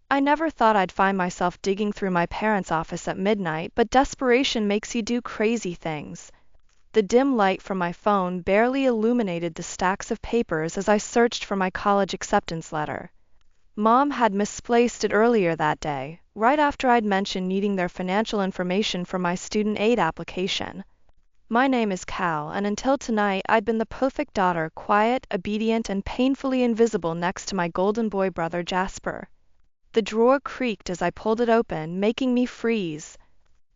I never thought I'd find myself digging through my parents' office at midnight, but desperation makes you do crazy things. The dim light from my phone barely illuminated the stacks of papers as I searched for my college acceptance letter. Mom had misplaced it earlier that day, right after I'd mentioned needing their financial information for my student aid application. My name is Cal, and until tonight I'd been the perfect daughter, quiet, obedient, and painfully invisible next to my golden boy brother Jasper. The drawer creaked as I pulled it open, making me freeze.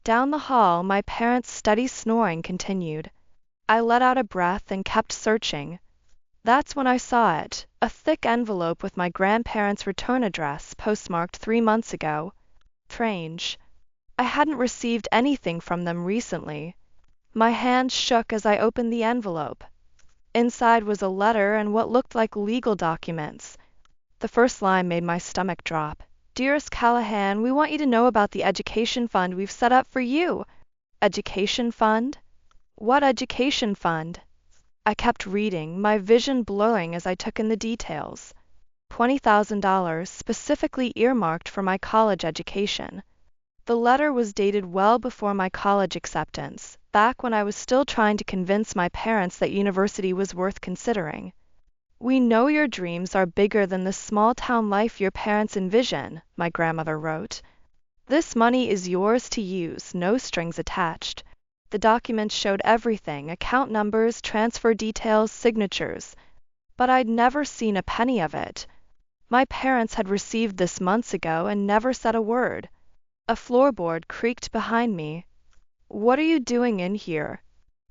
Down the hall, my parents' steady snoring continued. I let out a breath and kept searching. That's when I saw it, a thick envelope with my grandparents' return address, postmarked 3 months ago. Strange. I hadn't received anything from them recently. My hand shook as I opened the envelope. Inside was a letter and what looked like legal documents. The first line made my stomach drop. Dearest Callahan, we want you to know about the education fund we've set up for you. Education fund? What education fund? I kept reading, my vision blurring as I took in the details. $20,000 specifically earmarked for my college education. The letter was dated well before my college acceptance, back when I was still trying to convince my parents that university was worth considering. We know your dreams are bigger than the small-town life your parents envision, my grandmother wrote. This money is yours to use, no strings attached. The documents showed everything, account numbers, transfer details, signatures. But I'd never seen a penny of it. My parents had received this months ago and never said a word. A floorboard creaked behind me. What are you doing in here?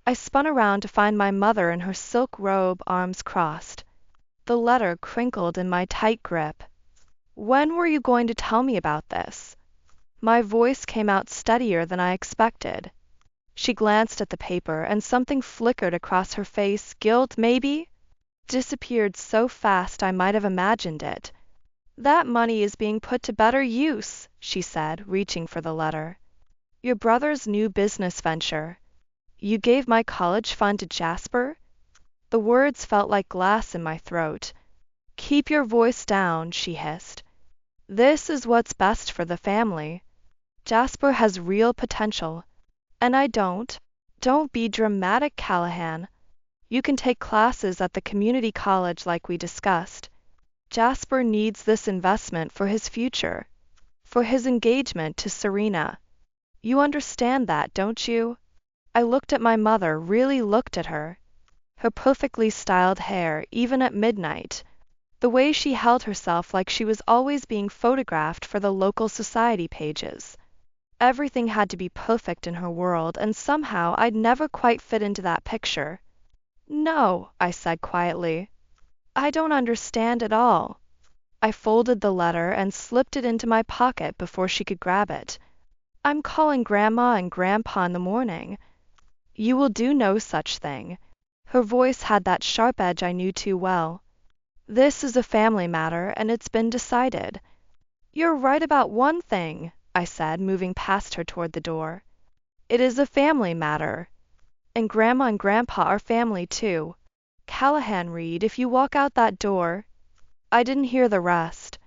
I spun around to find my mother in her silk robe, arms crossed. The letter crinkled in my tight grip. When were you going to tell me about this? My voice came out steadier than I expected. She glanced at the paper and something flickered across her face. Guilt, maybe? Disappeared so fast I might have imagined it. That money is being put to better use, she said, reaching for the letter. Your brother's new business venture. You gave my college fund to Jasper? The words felt like glass in my throat. Keep your voice down, she hissed. This is what's best for the family. Jasper has real potential. And I don't. Don't be dramatic, Callahan. You can take classes at the community college like we discussed. Jasper needs this investment for his future, for his engagement to Serena. You understand that, don't you? I looked at my mother, really looked at her. Her perfectly styled hair, even at midnight. The way she held herself like she was always being photographed for the local society pages. Everything had to be perfect in her world, and somehow I'd never quite fit into that picture. No, I said quietly. I don't understand at all. I folded the letter and slipped it into my pocket before she could grab it. I'm calling Grandma and Grandpa in the morning. You will do no such thing. Her voice had that sharp edge I knew too well. This is a family matter, and it's been decided. You're right about one thing, I said, moving past her toward the door. It is a family matter. And Grandma and Grandpa are family too. Callahan Reed, if you walk out that door... I didn't hear the rest.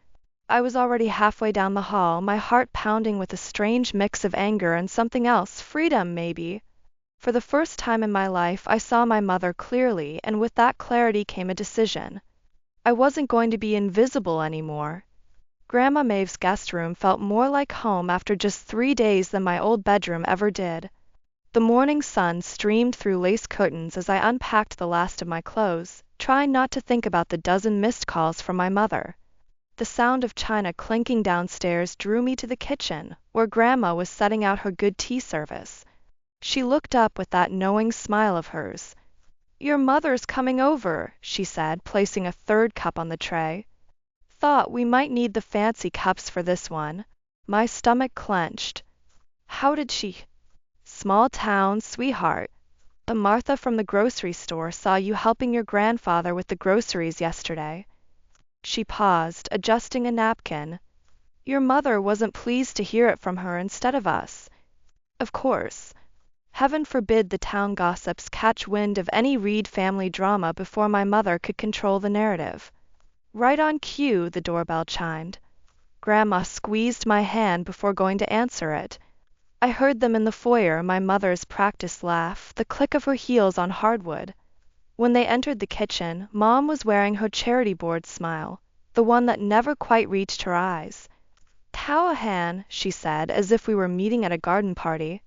I was already halfway down the hall, my heart pounding with a strange mix of anger and something else, freedom maybe. For the first time in my life I saw my mother clearly, and with that clarity came a decision. I wasn't going to be invisible anymore. Grandma Maeve's guest room felt more like home after just 3 days than my old bedroom ever did. The morning sun streamed through lace curtains as I unpacked the last of my clothes, trying not to think about the dozen missed calls from my mother. The sound of china clinking downstairs drew me to the kitchen, where Grandma was setting out her good tea service. She looked up with that knowing smile of hers. Your mother's coming over, she said, placing a third cup on the tray. Thought we might need the fancy cups for this one. My stomach clenched. How did she? Small town, sweetheart. The Martha from the grocery store saw you helping your grandfather with the groceries yesterday. She paused, adjusting a napkin. Your mother wasn't pleased to hear it from her instead of us. Of course. Heaven forbid the town gossips catch wind of any Reed family drama before my mother could control the narrative. Right on cue, the doorbell chimed. Grandma squeezed my hand before going to answer it. I heard them in the foyer, my mother's practice laugh, the click of her heels on hardwood. When they entered the kitchen, Mom was wearing her charity board smile, the one that never quite reached her eyes. "Callahan," she said, as if we were meeting at a garden party,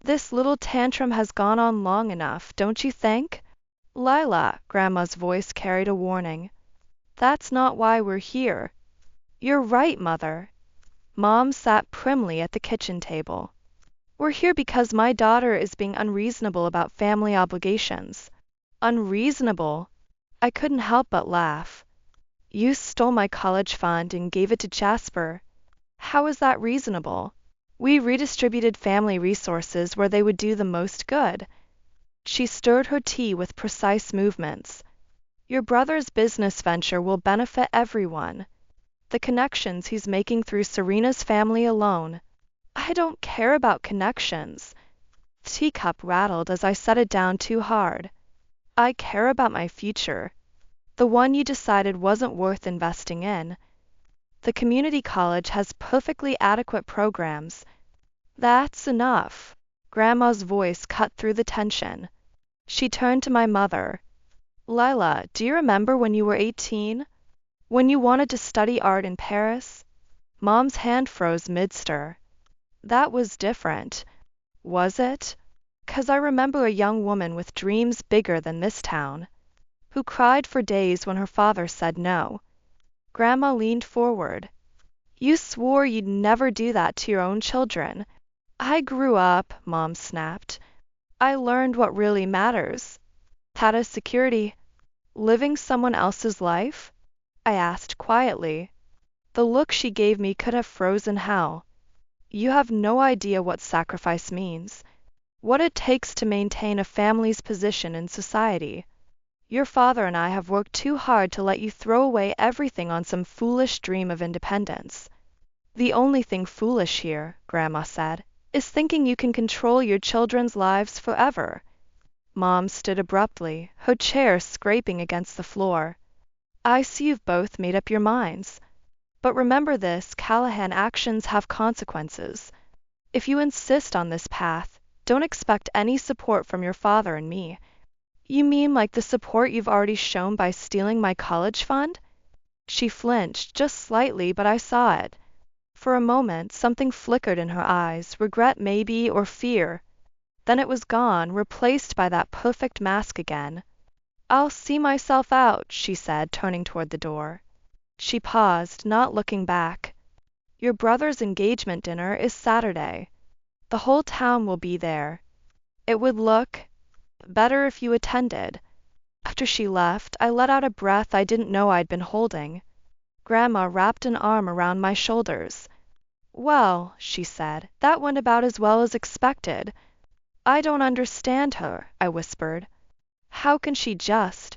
"this little tantrum has gone on long enough, don't you think?" "Lila," Grandma's voice carried a warning, "that's not why we're here." "You're right, Mother." Mom sat primly at the kitchen table. "We're here because my daughter is being unreasonable about family obligations." "Unreasonable?" I couldn't help but laugh. "You stole my college fund and gave it to Jasper. How is that reasonable? We redistributed family resources where they would do the most good." She stirred her tea with precise movements. "Your brother's business venture will benefit everyone. The connections he's making through Serena's family alone." "I don't care about connections." The teacup rattled as I set it down too hard. "I care about my future. The one you decided wasn't worth investing in. The community college has perfectly adequate programs." "That's enough." Grandma's voice cut through the tension. She turned to my mother. "Lila, do you remember when you were 18? When you wanted to study art in Paris?" Mom's hand froze mid-stir. "That was different." "Was it?" "'Cause I remember a young woman with dreams bigger than this town, who cried for days when her father said no." Grandma leaned forward. "You swore you'd never do that to your own children." "I grew up," Mom snapped. "I learned what really matters. Had a security." "Living someone else's life?" I asked quietly. The look she gave me could have frozen hell. "You have no idea what sacrifice means, what it takes to maintain a family's position in society. Your father and I have worked too hard to let you throw away everything on some foolish dream of independence." "The only thing foolish here," Grandma said, "is thinking you can control your children's lives forever." Mom stood abruptly, her chair scraping against the floor. "I see you've both made up your minds. But remember this, Callahan, actions have consequences. If you insist on this path, don't expect any support from your father and me." "You mean like the support you've already shown by stealing my college fund?" She flinched, just slightly, but I saw it. For a moment, something flickered in her eyes, regret maybe, or fear. Then it was gone, replaced by that perfect mask again. "I'll see myself out," she said, turning toward the door. She paused, not looking back. "Your brother's engagement dinner is Saturday. The whole town will be there. It would look better if you attended." After she left, I let out a breath I didn't know I'd been holding. Grandma wrapped an arm around my shoulders. "Well," she said, "that went about as well as expected." "I don't understand her," I whispered. "How can she just?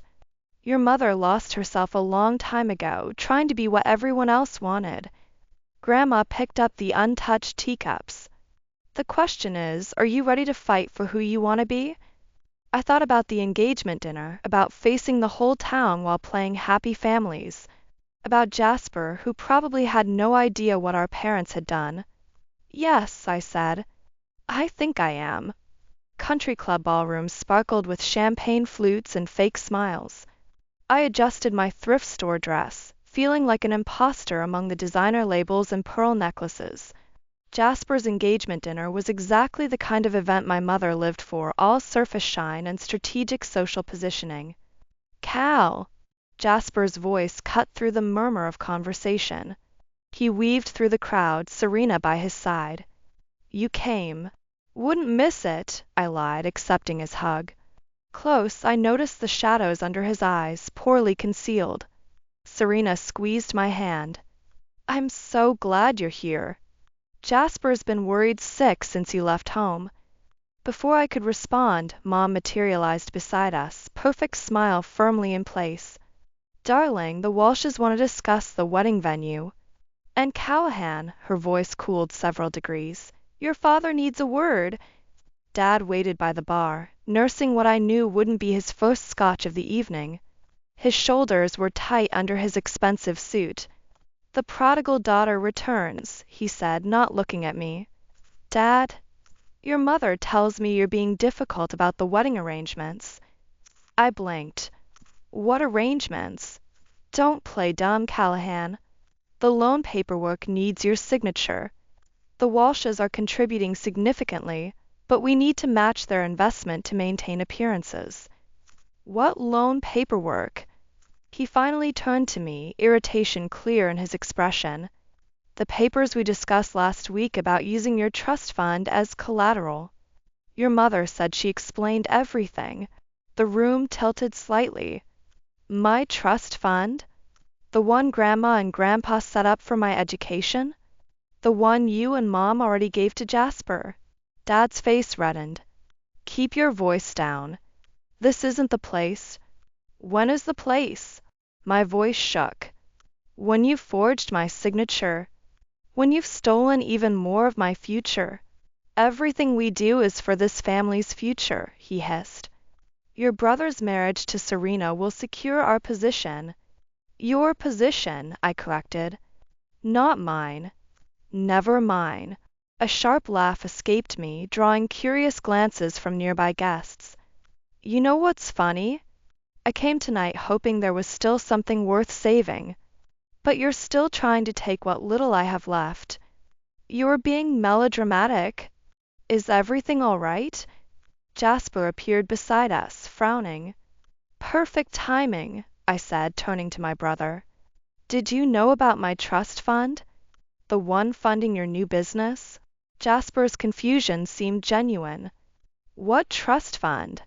Your mother lost herself a long time ago, trying to be what everyone else wanted." Grandma picked up the untouched teacups. "The question is, are you ready to fight for who you want to be?" I thought about the engagement dinner, about facing the whole town while playing happy families, about Jasper, who probably had no idea what our parents had done. "Yes," I said, "I think I am." Country club ballrooms sparkled with champagne flutes and fake smiles. I adjusted my thrift store dress, feeling like an imposter among the designer labels and pearl necklaces. Jasper's engagement dinner was exactly the kind of event my mother lived for, all surface shine and strategic social positioning. "Cal!" Jasper's voice cut through the murmur of conversation. He weaved through the crowd, Serena by his side. "You came." "Wouldn't miss it," I lied, accepting his hug. Close, I noticed the shadows under his eyes, poorly concealed. Serena squeezed my hand. "I'm so glad you're here. Jasper's been worried sick since you left home." Before I could respond, Mom materialized beside us, perfect smile firmly in place. "Darling, the Walshes want to discuss the wedding venue." "And Callahan," her voice cooled several degrees, "your father needs a word." Dad waited by the bar, nursing what I knew wouldn't be his first scotch of the evening. His shoulders were tight under his expensive suit. The prodigal daughter returns, he said, not looking at me. Dad, your mother tells me you're being difficult about the wedding arrangements. I blinked. What arrangements? Don't play dumb, Callahan. The loan paperwork needs your signature. The Walshes are contributing significantly, but we need to match their investment to maintain appearances. What loan paperwork? He finally turned to me, irritation clear in his expression. The papers we discussed last week about using your trust fund as collateral. Your mother said she explained everything. The room tilted slightly. My trust fund? The one Grandma and Grandpa set up for my education? The one you and Mom already gave to Jasper? Dad's face reddened. Keep your voice down. This isn't the place. When is the place? My voice shook. When you forged my signature. When you've stolen even more of my future. Everything we do is for this family's future, he hissed. Your brother's marriage to Serena will secure our position. Your position, I corrected. Not mine. Never mine. A sharp laugh escaped me, drawing curious glances from nearby guests. You know what's funny? I came tonight hoping there was still something worth saving. But you're still trying to take what little I have left. You're being melodramatic. Is everything all right? Jasper appeared beside us, frowning. Perfect timing, I said, turning to my brother. Did you know about my trust fund? The one funding your new business? Jasper's confusion seemed genuine. What trust fund?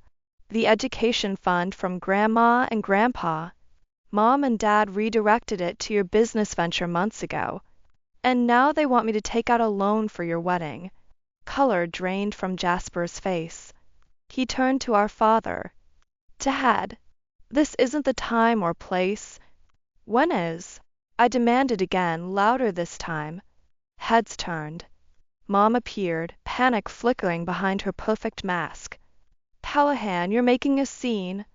The education fund from Grandma and Grandpa. Mom and Dad redirected it to your business venture months ago. And now they want me to take out a loan for your wedding. Color drained from Jasper's face. He turned to our father. Dad, this isn't the time or place. When is? I demanded again, louder this time. Heads turned. Mom appeared, panic flickering behind her perfect mask. Callahan, you're making a scene.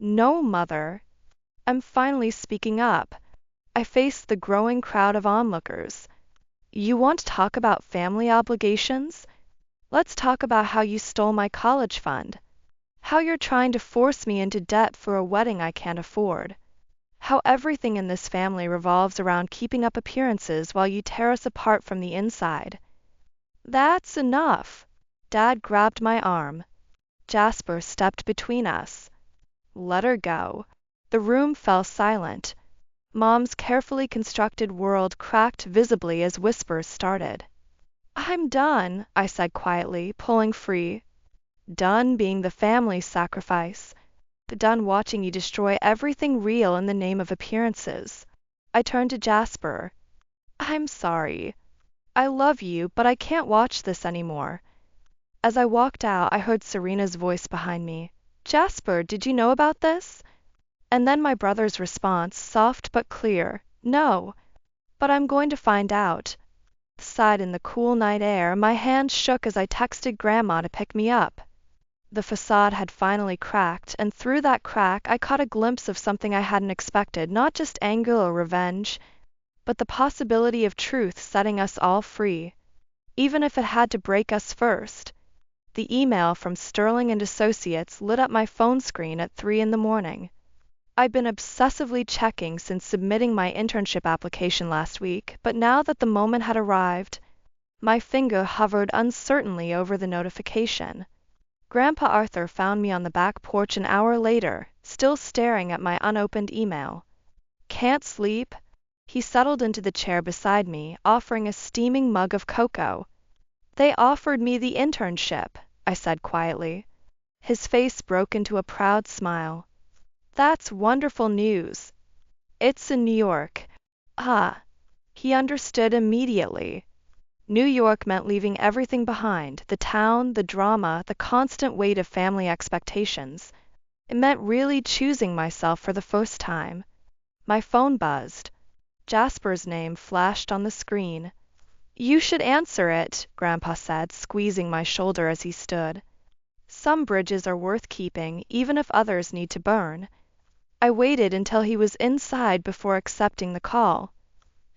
No, Mother. I'm finally speaking up. I faced the growing crowd of onlookers. You want to talk about family obligations? Let's talk about how you stole my college fund. How you're trying to force me into debt for a wedding I can't afford. How everything in this family revolves around keeping up appearances while you tear us apart from the inside. That's enough. Dad grabbed my arm. Jasper stepped between us. Let her go. The room fell silent. Mom's carefully constructed world cracked visibly as whispers started. I'm done, I said quietly, pulling free. Done being the family's sacrifice. Done watching you destroy everything real in the name of appearances. I turned to Jasper. I'm sorry. I love you, but I can't watch this anymore. As I walked out, I heard Serena's voice behind me. Jasper, did you know about this? And then my brother's response, soft but clear. No, but I'm going to find out. Sighed in the cool night air, my hand shook as I texted Grandma to pick me up. The facade had finally cracked, and through that crack I caught a glimpse of something I hadn't expected, not just anger or revenge, but the possibility of truth setting us all free, even if it had to break us first. The email from Sterling and Associates lit up my phone screen at 3 in the morning. I'd been obsessively checking since submitting my internship application last week, but now that the moment had arrived, my finger hovered uncertainly over the notification. Grandpa Arthur found me on the back porch an hour later, still staring at my unopened email. Can't sleep? He settled into the chair beside me, offering a steaming mug of cocoa. They offered me the internship, I said quietly. His face broke into a proud smile. That's wonderful news. It's in New York. Ah. He understood immediately. New York meant leaving everything behind, the town, the drama, the constant weight of family expectations. It meant really choosing myself for the first time. My phone buzzed. Jasper's name flashed on the screen. You should answer it, Grandpa said, squeezing my shoulder as he stood. Some bridges are worth keeping, even if others need to burn. I waited until he was inside before accepting the call.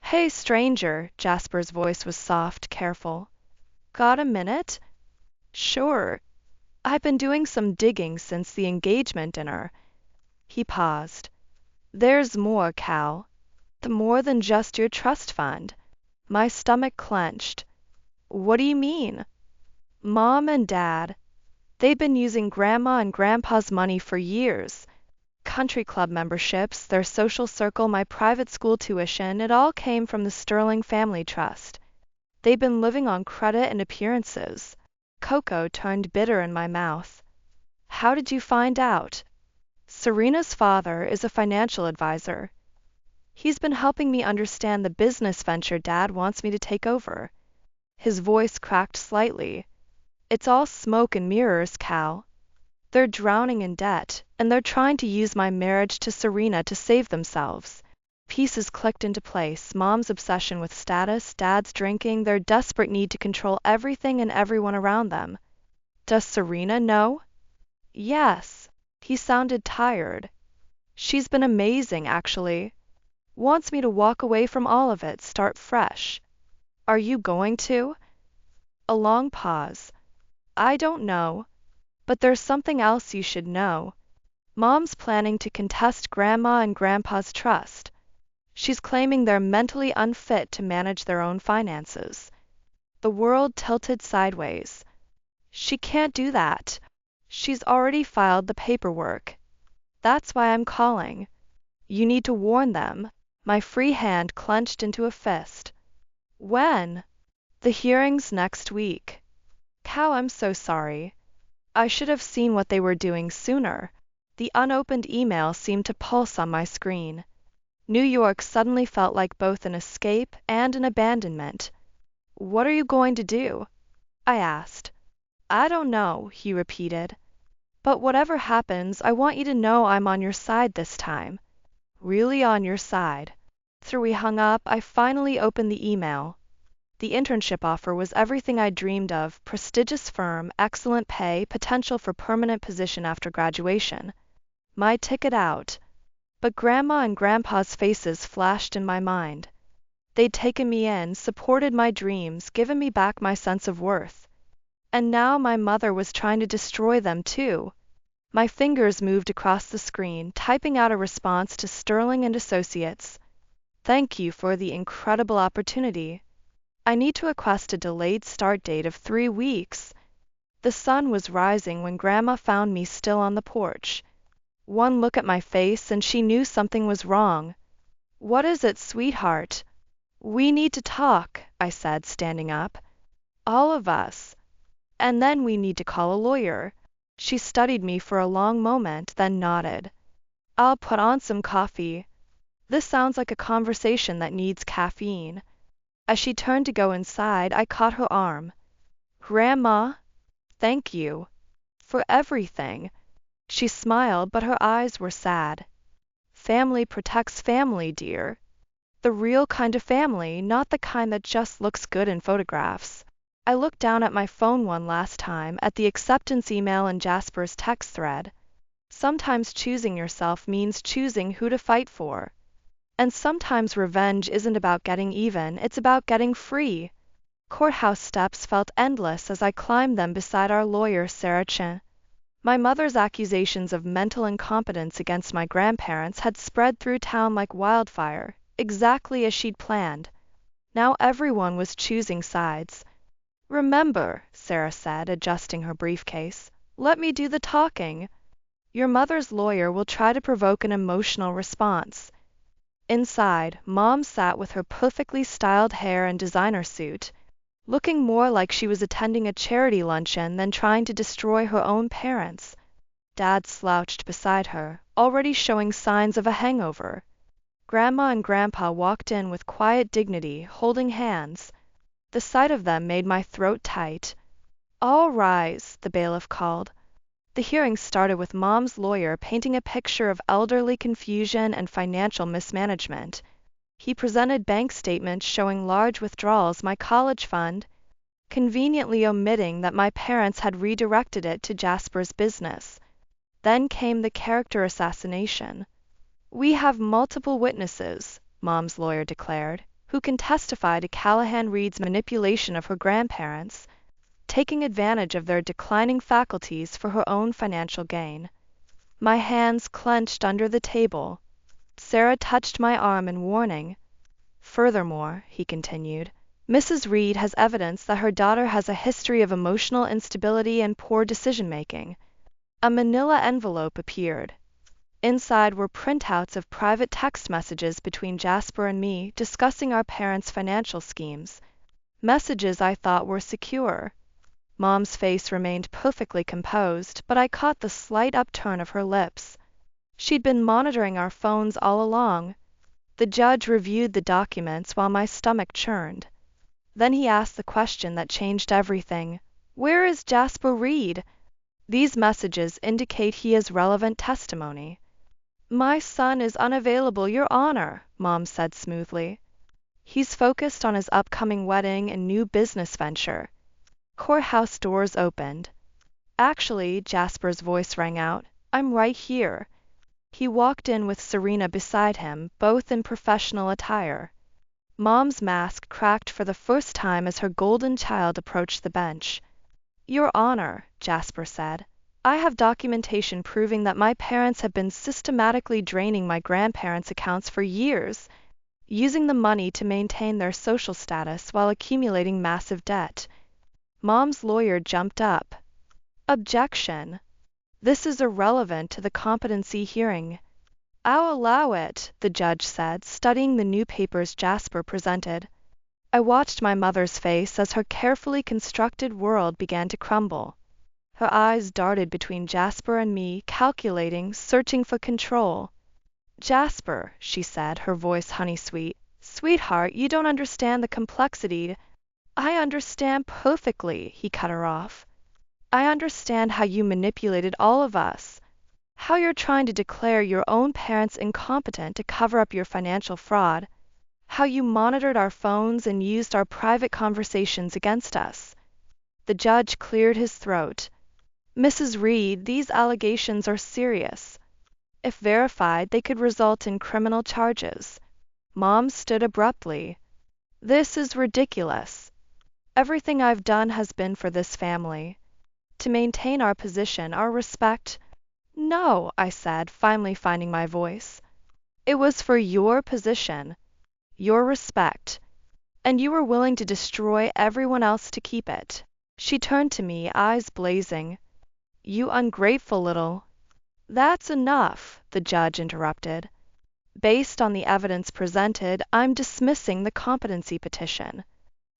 Hey, stranger, Jasper's voice was soft, careful. Got a minute? Sure. I've been doing some digging since the engagement dinner. He paused. There's more, Cal. The more than just your trust fund. My stomach clenched. What do you mean? Mom and Dad, they've been using Grandma and Grandpa's money for years. Country club memberships, their social circle, my private school tuition, it all came from the Sterling Family Trust. They've been living on credit and appearances. Cocoa turned bitter in my mouth. How did you find out? Serena's father is a financial advisor. He's been helping me understand the business venture Dad wants me to take over. His voice cracked slightly. It's all smoke and mirrors, Cal. They're drowning in debt, and they're trying to use my marriage to Serena to save themselves. Pieces clicked into place. Mom's obsession with status, Dad's drinking, their desperate need to control everything and everyone around them. Does Serena know? Yes. He sounded tired. She's been amazing, actually. Wants me to walk away from all of it, start fresh. Are you going to? A long pause. I don't know. But there's something else you should know. Mom's planning to contest Grandma and Grandpa's trust. She's claiming they're mentally unfit to manage their own finances. The world tilted sideways. She can't do that. She's already filed the paperwork. That's why I'm calling. You need to warn them. My free hand clenched into a fist. When? The hearing's next week. Cal, I'm so sorry. I should have seen what they were doing sooner. The unopened email seemed to pulse on my screen. New York suddenly felt like both an escape and an abandonment. What are you going to do? I asked. I don't know, he repeated. But whatever happens, I want you to know I'm on your side this time. Really on your side. After we hung up, I finally opened the email. The internship offer was everything I dreamed of: prestigious firm, excellent pay, potential for permanent position after graduation. My ticket out. But Grandma and Grandpa's faces flashed in my mind. They'd taken me in, supported my dreams, given me back my sense of worth. And now my mother was trying to destroy them too. My fingers moved across the screen, typing out a response to Sterling and Associates. Thank you for the incredible opportunity. I need to request a delayed start date of 3 weeks. The sun was rising when Grandma found me still on the porch. One look at my face and she knew something was wrong. What is it, sweetheart? We need to talk, I said, standing up. All of us. And then we need to call a lawyer. She studied me for a long moment, then nodded. I'll put on some coffee. This sounds like a conversation that needs caffeine. As she turned to go inside, I caught her arm. Grandma, thank you for everything. She smiled, but her eyes were sad. Family protects family, dear. The real kind of family, not the kind that just looks good in photographs. I looked down at my phone one last time, at the acceptance email in Jasper's text thread. Sometimes choosing yourself means choosing who to fight for. And sometimes revenge isn't about getting even, it's about getting free. Courthouse steps felt endless as I climbed them beside our lawyer, Sarah Chen. My mother's accusations of mental incompetence against my grandparents had spread through town like wildfire, exactly as she'd planned. Now everyone was choosing sides. Remember, Sarah said, adjusting her briefcase, let me do the talking. Your mother's lawyer will try to provoke an emotional response. Inside, Mom sat with her perfectly styled hair and designer suit, looking more like she was attending a charity luncheon than trying to destroy her own parents. Dad slouched beside her, already showing signs of a hangover. Grandma and Grandpa walked in with quiet dignity, holding hands. The sight of them made my throat tight. All rise, the bailiff called. The hearing started with Mom's lawyer painting a picture of elderly confusion and financial mismanagement. He presented bank statements showing large withdrawals, my college fund, conveniently omitting that my parents had redirected it to Jasper's business. Then came the character assassination. We have multiple witnesses, Mom's lawyer declared. Who can testify to Callahan Reed's manipulation of her grandparents, taking advantage of their declining faculties for her own financial gain? My hands clenched under the table. Sarah touched my arm in warning. Furthermore, he continued, Mrs. Reed has evidence that her daughter has a history of emotional instability and poor decision-making. A manila envelope appeared. Inside were printouts of private text messages between Jasper and me discussing our parents' financial schemes. Messages I thought were secure. Mom's face remained perfectly composed, but I caught the slight upturn of her lips. She'd been monitoring our phones all along. The judge reviewed the documents while my stomach churned. Then he asked the question that changed everything. Where is Jasper Reed? These messages indicate he has relevant testimony. My son is unavailable, Your Honor, Mom said smoothly. He's focused on his upcoming wedding and new business venture. Courthouse doors opened. Actually, Jasper's voice rang out, I'm right here. He walked in with Serena beside him, both in professional attire. Mom's mask cracked for the first time as her golden child approached the bench. Your Honor, Jasper said, I have documentation proving that my parents have been systematically draining my grandparents' accounts for years, using the money to maintain their social status while accumulating massive debt. Mom's lawyer jumped up. Objection. This is irrelevant to the competency hearing. I'll allow it, the judge said, studying the new papers Jasper presented. I watched my mother's face as her carefully constructed world began to crumble. Her eyes darted between Jasper and me, calculating, searching for control. Jasper, she said, her voice honey-sweet, sweetheart, you don't understand the complexity. I understand perfectly, he cut her off. I understand how you manipulated all of us, how you're trying to declare your own parents incompetent to cover up your financial fraud, how you monitored our phones and used our private conversations against us. The judge cleared his throat. Mrs. Reed, these allegations are serious. If verified, they could result in criminal charges. Mom stood abruptly. This is ridiculous. Everything I've done has been for this family. To maintain our position, our respect. No, I said, finally finding my voice. It was for your position, your respect, and you were willing to destroy everyone else to keep it. She turned to me, eyes blazing. You ungrateful little. That's enough, the judge interrupted. Based on the evidence presented, I'm dismissing the competency petition.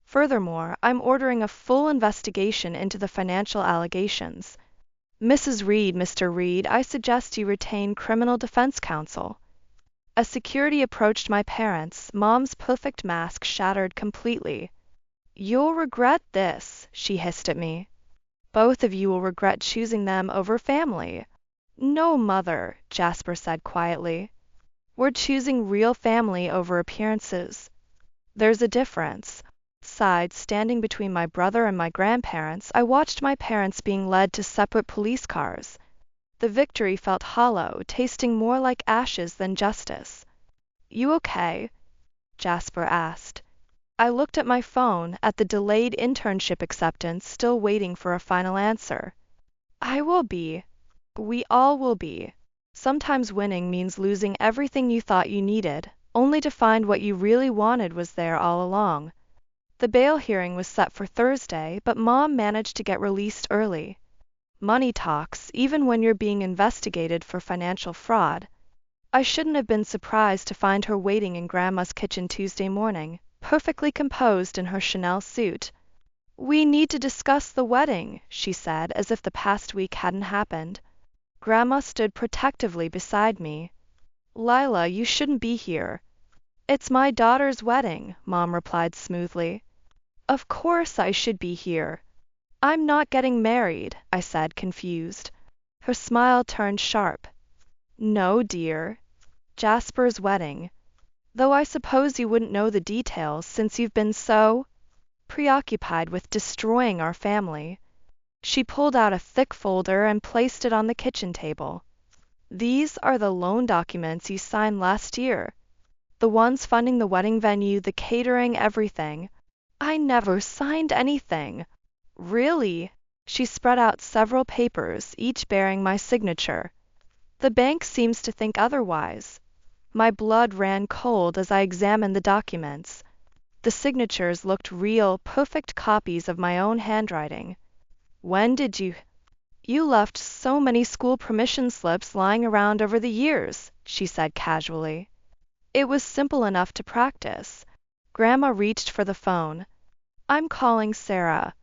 Furthermore, I'm ordering a full investigation into the financial allegations. Mrs. Reed, Mr. Reed, I suggest you retain criminal defense counsel. As security approached my parents, Mom's perfect mask shattered completely. You'll regret this, she hissed at me. Both of you will regret choosing them over family. No, Mother, Jasper said quietly. We're choosing real family over appearances. There's a difference. Side, standing between my brother and my grandparents, I watched my parents being led to separate police cars. The victory felt hollow, tasting more like ashes than justice. You okay? Jasper asked. I looked at my phone, at the delayed internship acceptance, still waiting for a final answer. I will be. We all will be. Sometimes winning means losing everything you thought you needed, only to find what you really wanted was there all along. The bail hearing was set for Thursday, but Mom managed to get released early. Money talks, even when you're being investigated for financial fraud. I shouldn't have been surprised to find her waiting in Grandma's kitchen Tuesday morning, perfectly composed in her Chanel suit. We need to discuss the wedding, she said, as if the past week hadn't happened. Grandma stood protectively beside me. Lila, you shouldn't be here. It's my daughter's wedding, Mom replied smoothly. Of course I should be here. I'm not getting married, I said, confused. Her smile turned sharp. No, dear. Jasper's wedding. Though I suppose you wouldn't know the details since you've been so preoccupied with destroying our family. She pulled out a thick folder and placed it on the kitchen table. These are the loan documents you signed last year. The ones funding the wedding venue, the catering, everything. I never signed anything. Really? She spread out several papers, each bearing my signature. The bank seems to think otherwise. My blood ran cold as I examined the documents. The signatures looked real, perfect copies of my own handwriting. When did you? You left so many school permission slips lying around over the years, she said casually. It was simple enough to practice. Grandma reached for the phone. I'm calling Sarah.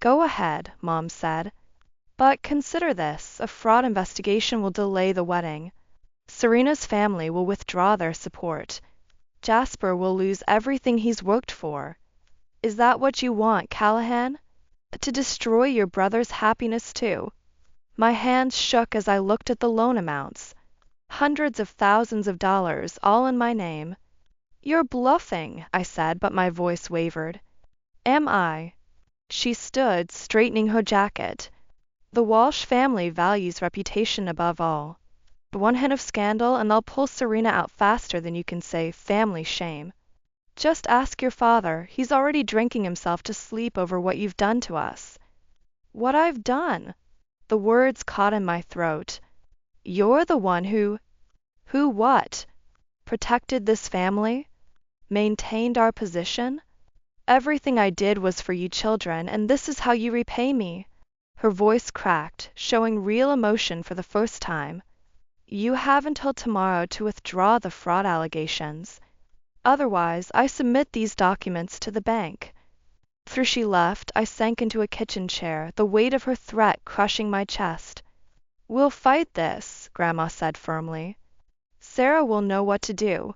Go ahead, Mom said. But consider this, a fraud investigation will delay the wedding. Serena's family will withdraw their support. Jasper will lose everything he's worked for. Is that what you want, Callahan? To destroy your brother's happiness too? My hands shook as I looked at the loan amounts. Hundreds of thousands of dollars, all in my name. You're bluffing, I said, but my voice wavered. Am I? She stood, straightening her jacket. The Walsh family values reputation above all. One hint of scandal and they'll pull Serena out faster than you can say family shame. Just ask your father. He's already drinking himself to sleep over what you've done to us. What I've done? The words caught in my throat. You're the one who what? Protected this family? Maintained our position? Everything I did was for you children, and this is how you repay me. Her voice cracked, showing real emotion for the first time. You have until tomorrow to withdraw the fraud allegations. Otherwise, I submit these documents to the bank. After she left, I sank into a kitchen chair, the weight of her threat crushing my chest. We'll fight this, Grandma said firmly. Sarah will know what to do.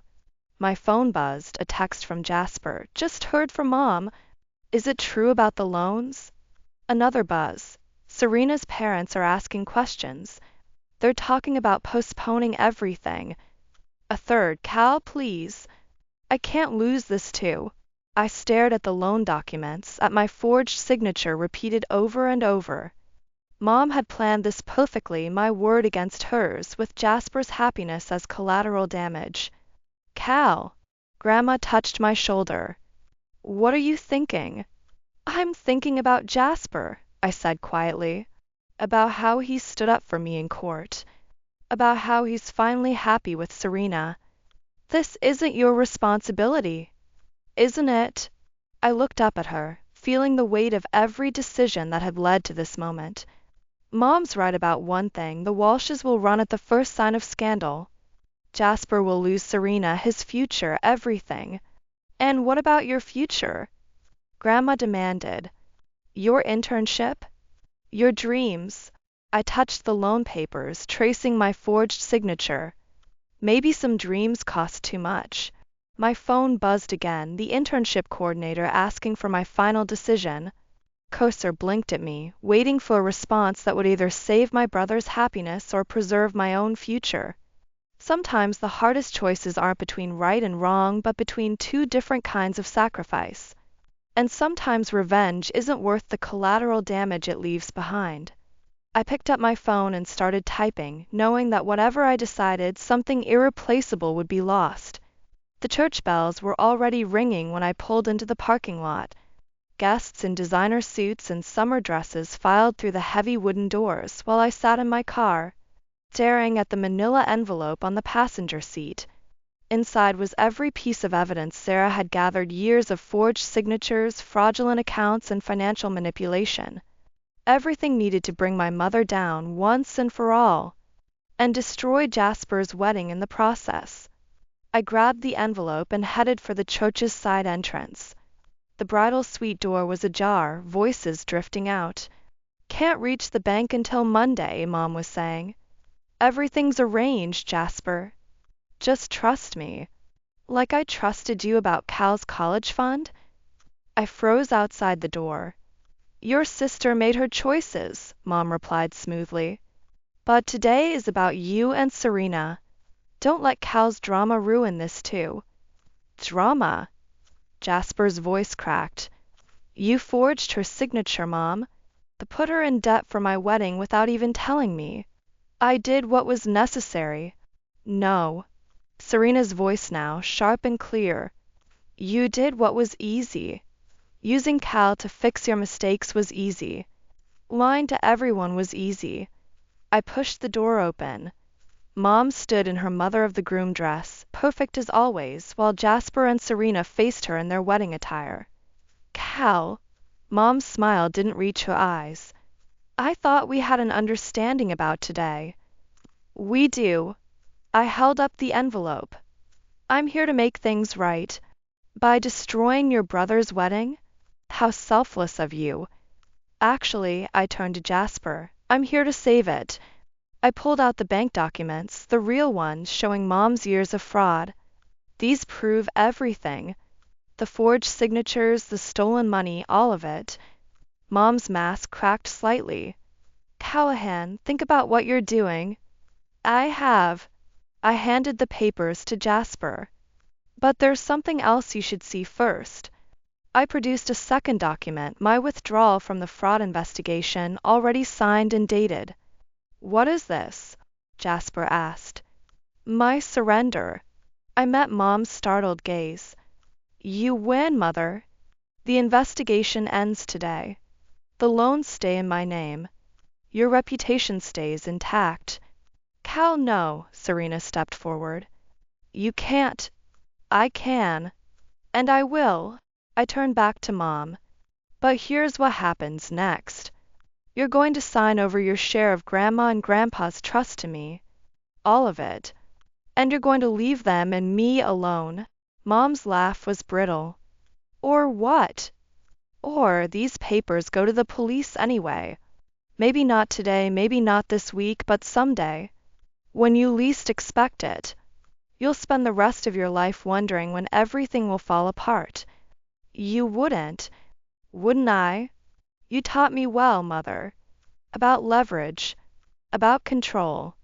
My phone buzzed, a text from Jasper. Just heard from Mom. Is it true about the loans? Another buzz. Serena's parents are asking questions. They're talking about postponing everything. A third. Cal, please. I can't lose this too. I stared at the loan documents, at my forged signature repeated over and over. Mom had planned this perfectly, my word against hers, with Jasper's happiness as collateral damage. Cal. Grandma touched my shoulder. What are you thinking? I'm thinking about Jasper, I said quietly. About how he stood up for me in court. About how he's finally happy with Serena. This isn't your responsibility, isn't it? I looked up at her, feeling the weight of every decision that had led to this moment. Mom's right about one thing, the Walshes will run at the first sign of scandal. Jasper will lose Serena, his future, everything. And what about your future? Grandma demanded. Your internship? Your dreams? I touched the loan papers, tracing my forged signature. Maybe some dreams cost too much. My phone buzzed again, the internship coordinator asking for my final decision. Cursor blinked at me, waiting for a response that would either save my brother's happiness or preserve my own future. Sometimes the hardest choices aren't between right and wrong, but between two different kinds of sacrifice. And sometimes revenge isn't worth the collateral damage it leaves behind. I picked up my phone and started typing, knowing that whatever I decided, something irreplaceable would be lost. The church bells were already ringing when I pulled into the parking lot. Guests in designer suits and summer dresses filed through the heavy wooden doors while I sat in my car, staring at the manila envelope on the passenger seat. Inside was every piece of evidence Sarah had gathered, years of forged signatures, fraudulent accounts, and financial manipulation. Everything needed to bring my mother down once and for all, and destroy Jasper's wedding in the process. I grabbed the envelope and headed for the church's side entrance. The bridal suite door was ajar, voices drifting out. Can't reach the bank until Monday, Mom was saying. Everything's arranged, Jasper. Just trust me. Like I trusted you about Cal's college fund? I froze outside the door. Your sister made her choices, Mom replied smoothly. But today is about you and Serena. Don't let Cal's drama ruin this too. Drama? Jasper's voice cracked. You forged her signature, Mom. To put her in debt for my wedding without even telling me. I did what was necessary. No. Serena's voice now, sharp and clear. You did what was easy. Using Cal to fix your mistakes was easy. Lying to everyone was easy. I pushed the door open. Mom stood in her mother of the groom dress, perfect as always, while Jasper and Serena faced her in their wedding attire. Cal, Mom's smile didn't reach her eyes. I thought we had an understanding about today. We do. I held up the envelope. I'm here to make things right. By destroying your brother's wedding? How selfless of you. Actually, I turned to Jasper. I'm here to save it. I pulled out the bank documents, the real ones showing Mom's years of fraud. These prove everything. The forged signatures, the stolen money, all of it. Mom's mask cracked slightly. Callahan, think about what you're doing. I have. I handed the papers to Jasper. But there's something else you should see first. I produced a second document, my withdrawal from the fraud investigation, already signed and dated. What is this? Jasper asked. My surrender. I met Mom's startled gaze. You win, Mother. The investigation ends today. The loans stay in my name. Your reputation stays intact. Cal, no, Serena stepped forward. You can't. I can. And I will. I turned back to Mom. But here's what happens next. You're going to sign over your share of Grandma and Grandpa's trust to me. All of it. And you're going to leave them and me alone. Mom's laugh was brittle. Or what? Or these papers go to the police anyway. Maybe not today, maybe not this week, but someday. When you least expect it. You'll spend the rest of your life wondering when everything will fall apart. You wouldn't. Wouldn't I? You taught me well, Mother. About leverage. About control.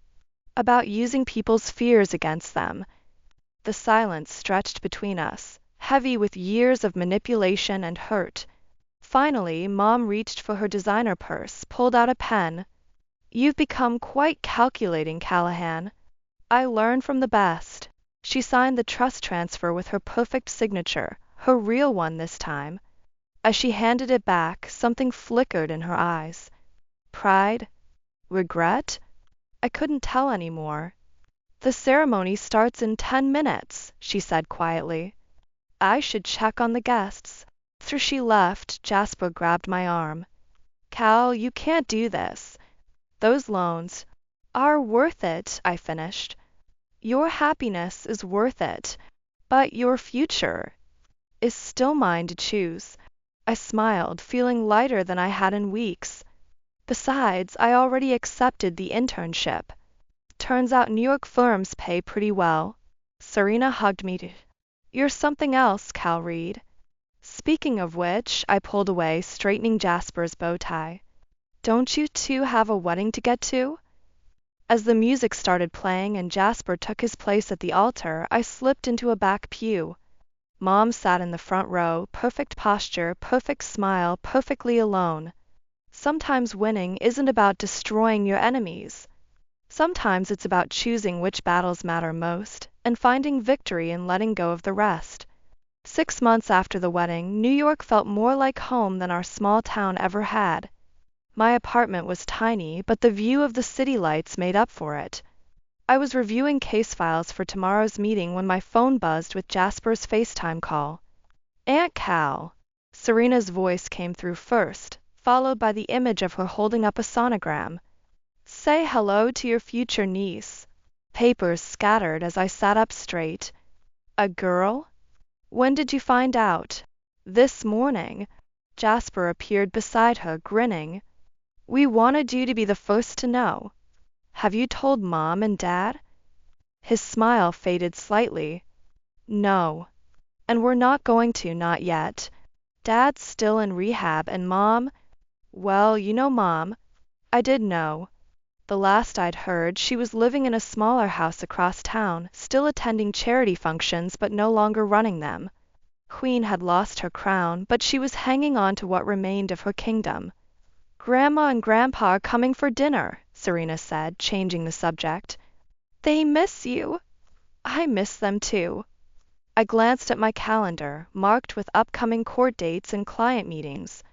About using people's fears against them. The silence stretched between us, heavy with years of manipulation and hurt. Finally, Mom reached for her designer purse, pulled out a pen. You've become quite calculating, Callahan. I learn from the best. She signed the trust transfer with her perfect signature, her real one this time. As she handed it back, something flickered in her eyes. Pride? Regret? I couldn't tell anymore. The ceremony starts in 10 minutes, she said quietly. I should check on the guests. After she left, Jasper grabbed my arm. Cal, you can't do this. Those loans are worth it, I finished. Your happiness is worth it, but your future is still mine to choose. I smiled, feeling lighter than I had in weeks. Besides, I already accepted the internship. Turns out New York firms pay pretty well. Serena hugged me. You're something else, Cal Reed. Speaking of which, I pulled away, straightening Jasper's bow tie. Don't you two have a wedding to get to? As the music started playing and Jasper took his place at the altar, I slipped into a back pew. Mom sat in the front row, perfect posture, perfect smile, perfectly alone. Sometimes winning isn't about destroying your enemies. Sometimes it's about choosing which battles matter most and finding victory in letting go of the rest. 6 months after the wedding, New York felt more like home than our small town ever had. My apartment was tiny, but the view of the city lights made up for it. I was reviewing case files for tomorrow's meeting when my phone buzzed with Jasper's FaceTime call. Aunt Cal. Serena's voice came through first, followed by the image of her holding up a sonogram. Say hello to your future niece. Papers scattered as I sat up straight. A girl? When did you find out? This morning. Jasper appeared beside her, grinning. We wanted you to be the first to know. Have you told Mom and Dad? His smile faded slightly. No. And we're not going to, not yet. Dad's still in rehab and Mom, well, you know Mom. I did know. The last I'd heard, she was living in a smaller house across town, still attending charity functions but no longer running them. Queen had lost her crown, but she was hanging on to what remained of her kingdom. Grandma and Grandpa are coming for dinner, Serena said, changing the subject. They miss you. I miss them too. I glanced at my calendar, marked with upcoming court dates and client meetings.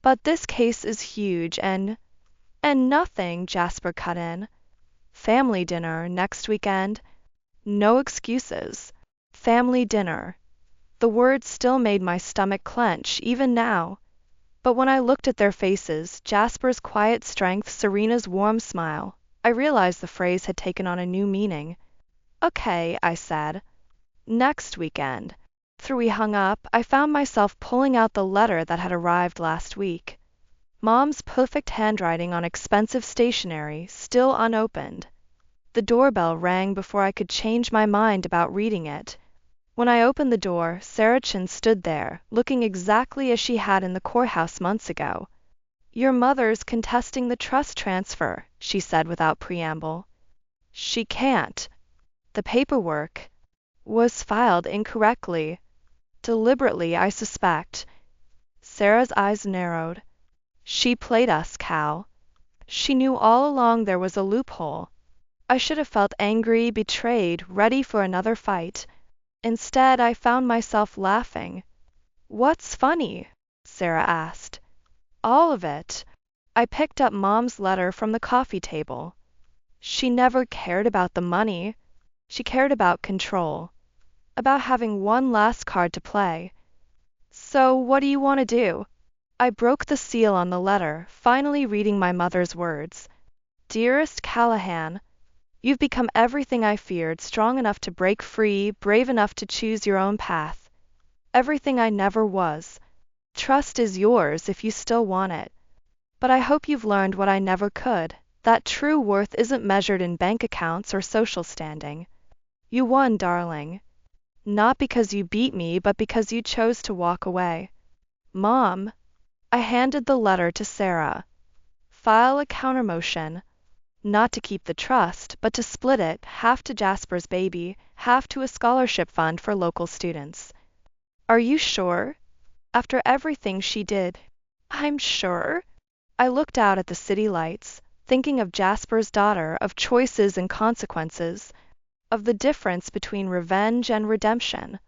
But this case is huge and nothing, Jasper cut in. Family dinner next weekend. No excuses. Family dinner. The words still made my stomach clench, even now. But when I looked at their faces, Jasper's quiet strength, Serena's warm smile, I realized the phrase had taken on a new meaning. Okay, I said. Next weekend. After we hung up, I found myself pulling out the letter that had arrived last week. Mom's perfect handwriting on expensive stationery, still unopened. The doorbell rang before I could change my mind about reading it. When I opened the door, Sarah Chin stood there, looking exactly as she had in the courthouse months ago. Your mother's contesting the trust transfer, she said without preamble. She can't. The paperwork was filed incorrectly. Deliberately, I suspect. Sarah's eyes narrowed. She played us, Cal. She knew all along there was a loophole. I should have felt angry, betrayed, ready for another fight. Instead, I found myself laughing. What's funny? Sarah asked. All of it. I picked up Mom's letter from the coffee table. She never cared about the money. She cared about control, about having one last card to play. So, what do you want to do? I broke the seal on the letter, finally reading my mother's words. Dearest Callahan, you've become everything I feared, strong enough to break free, brave enough to choose your own path. Everything I never was. Trust is yours if you still want it. But I hope you've learned what I never could, that true worth isn't measured in bank accounts or social standing. You won, darling. Not because you beat me, but because you chose to walk away. Mom. I handed the letter to Sarah. File a countermotion. Not to keep the trust, but to split it, half to Jasper's baby, half to a scholarship fund for local students. Are you sure? After everything she did. I'm sure. I looked out at the city lights, thinking of Jasper's daughter, of choices and consequences, of the difference between revenge and redemption.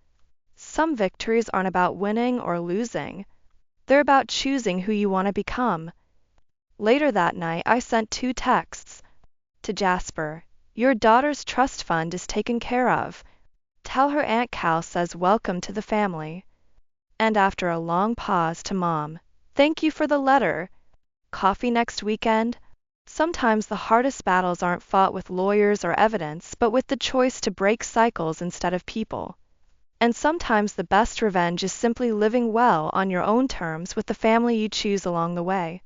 Some victories aren't about winning or losing. They're about choosing who you want to become. Later that night, I sent 2 texts. To Jasper, your daughter's trust fund is taken care of. Tell her Aunt Cal says welcome to the family. And after a long pause, to Mom, thank you for the letter. Coffee next weekend? Sometimes the hardest battles aren't fought with lawyers or evidence, but with the choice to break cycles instead of people. And sometimes the best revenge is simply living well on your own terms with the family you choose along the way.